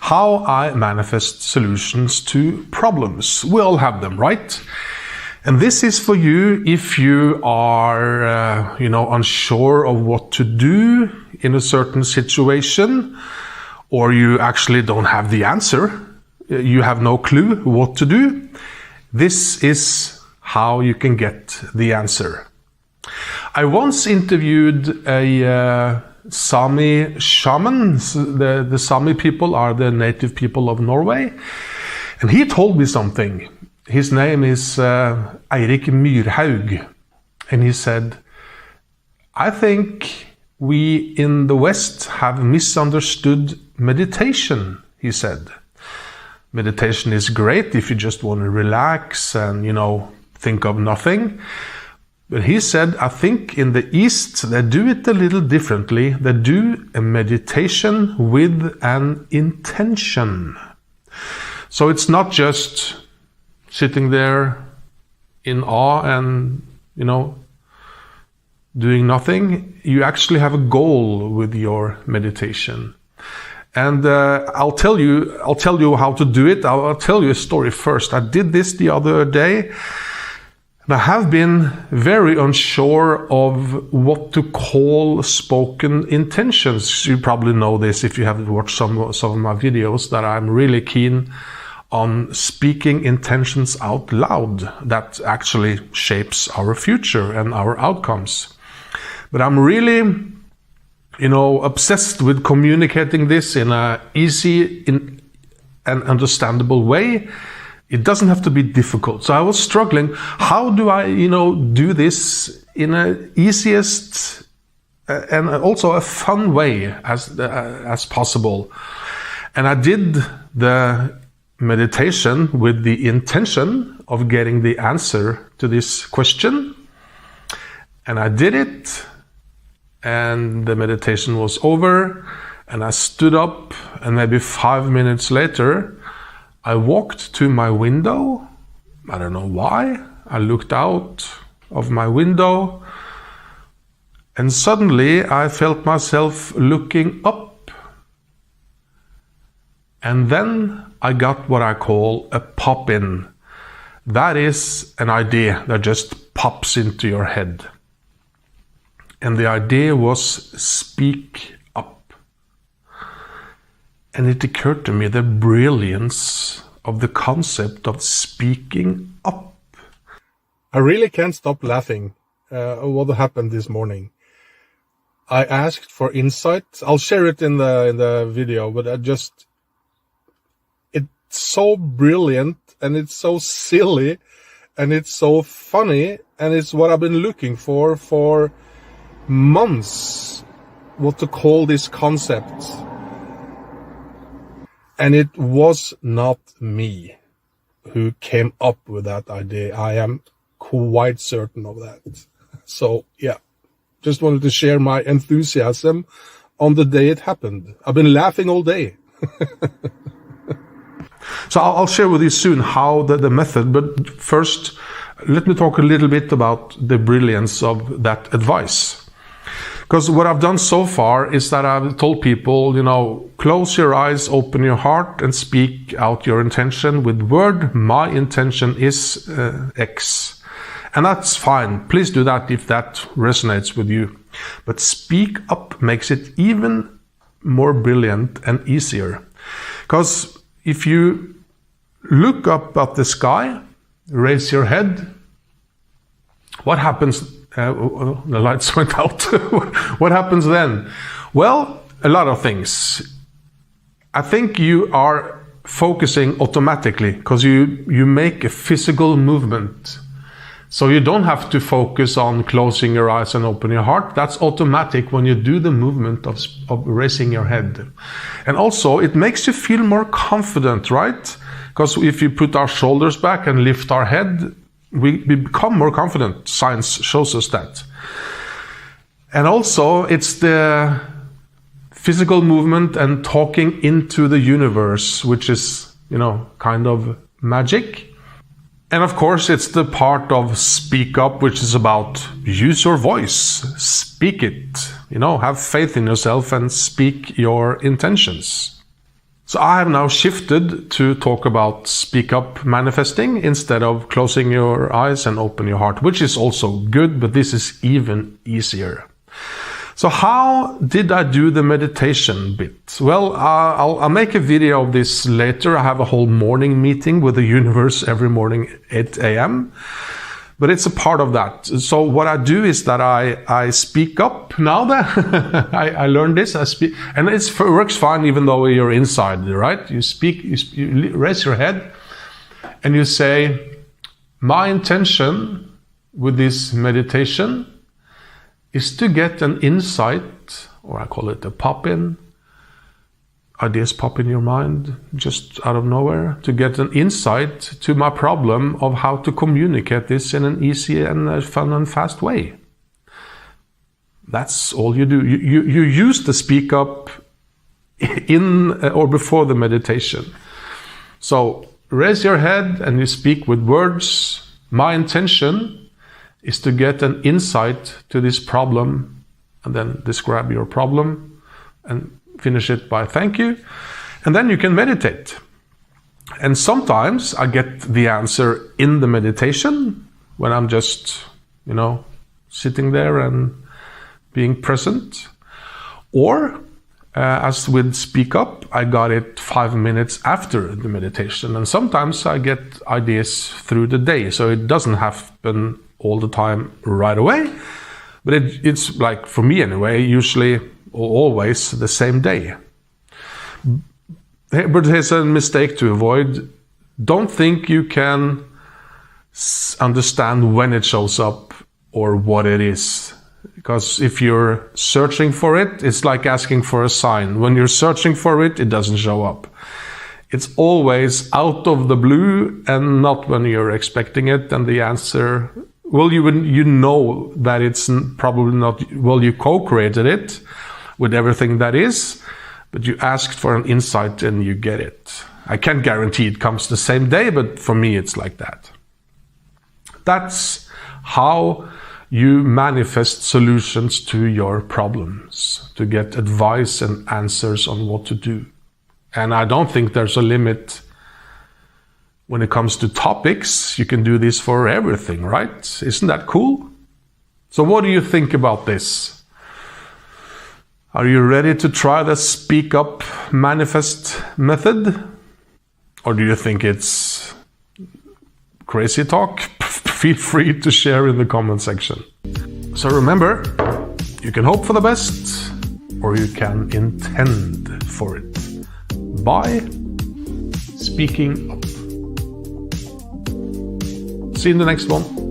how I manifest solutions to problems. We all have them, right? And this is for you if you are, unsure of what to do in a certain situation, or you actually don't have the answer. You have no clue what to do. This is how you can get the answer. I once interviewed a Sami shaman. The Sami people are the native people of Norway. And he told me something. His name is Eirik Myrhaug. And he said, I think we in the West have misunderstood meditation, he said. Meditation is great if you just want to relax and, think of nothing. But he said, I think in the East, they do it a little differently. They do a meditation with an intention. So it's not just sitting there in awe and, doing nothing. You actually have a goal with your meditation. And I'll tell you how to do it. I'll tell you a story first. I did this the other day. And I have been very unsure of what to call spoken intentions. You probably know this if you have watched some of my videos, that I'm really keen on speaking intentions out loud that actually shapes our future and our outcomes. But I'm really, obsessed with communicating this in an easy and understandable way. It doesn't have to be difficult. So I was struggling. How do I, do this in an easiest and also a fun way as possible? And I did the meditation with the intention of getting the answer to this question. And I did it. And the meditation was over. And I stood up, and maybe 5 minutes later, I walked to my window. I don't know why. I looked out of my window, and suddenly I felt myself looking up. And then I got what I call a pop-in. That is an idea that just pops into your head. And the idea was speak up. And it occurred to me the brilliance of the concept of speaking up. I really can't stop laughing at what happened this morning. I asked for insight. I'll share it in the video, but it's so brilliant, and it's so silly, and it's so funny, and it's what I've been looking for months, what to call this concept. And it was not me who came up with that idea. I am quite certain of that. So yeah, just wanted to share my enthusiasm on the day it happened. I've been laughing all day. So I'll share with you soon how the method, but first let me talk a little bit about the brilliance of that advice. Because what I've done so far is that I've told people, close your eyes, open your heart, and speak out your intention with word. My intention is X. And that's fine. Please do that if that resonates with you. But speak up makes it even more brilliant and easier. Because if you look up at the sky, raise your head, what happens? The lights went out. What happens then? Well, a lot of things. I think you are focusing automatically because you make a physical movement. So you don't have to focus on closing your eyes and open your heart. That's automatic when you do the movement of raising your head. And also, it makes you feel more confident, right? Because if you put our shoulders back and lift our head, we become more confident. Science shows us that. And also, it's the physical movement and talking into the universe, which is, kind of magic. And of course, it's the part of speak up, which is about use your voice, speak it, have faith in yourself and speak your intentions. So I have now shifted to talk about speak up manifesting instead of closing your eyes and open your heart, which is also good, but this is even easier. So how did I do the meditation bit? Well, I'll make a video of this later. I have a whole morning meeting with the universe every morning, 8 a.m. But it's a part of that. So what I do is that I speak up now that I learned this. I speak, and it works fine even though you're inside, right? You speak, you raise your head and you say, my intention with this meditation is to get an insight, or I call it a pop-in. Ideas pop in your mind just out of nowhere, to get an insight to my problem of how to communicate this in an easy and fun and fast way. That's all you do. You use the speak up in or before the meditation. So raise your head and you speak with words. My intention is to get an insight to this problem, and then describe your problem and finish it by thank you, and then you can meditate. And sometimes I get the answer in the meditation when I'm just, sitting there and being present. Or as with speak up, I got it 5 minutes after the meditation. And sometimes I get ideas through the day, so it doesn't happen all the time right away, but it's like, for me anyway, usually always the same day. But here's a mistake to avoid. Don't think you can understand when it shows up or what it is. Because if you're searching for it, it's like asking for a sign. When you're searching for it, it doesn't show up. It's always out of the blue and not when you're expecting it. And the answer, well, you know that it's probably not, well, you co-created it with everything that is, but you asked for an insight and you get it. I can't guarantee it comes the same day, but for me it's like that. That's how you manifest solutions to your problems, to get advice and answers on what to do. And I don't think there's a limit when it comes to topics. You can do this for everything, right? Isn't that cool? So what do you think about this? Are you ready to try the speak up manifest method? Or do you think it's crazy talk? Feel free to share in the comment section. So remember, you can hope for the best, or you can intend for it by speaking up. See you in the next one.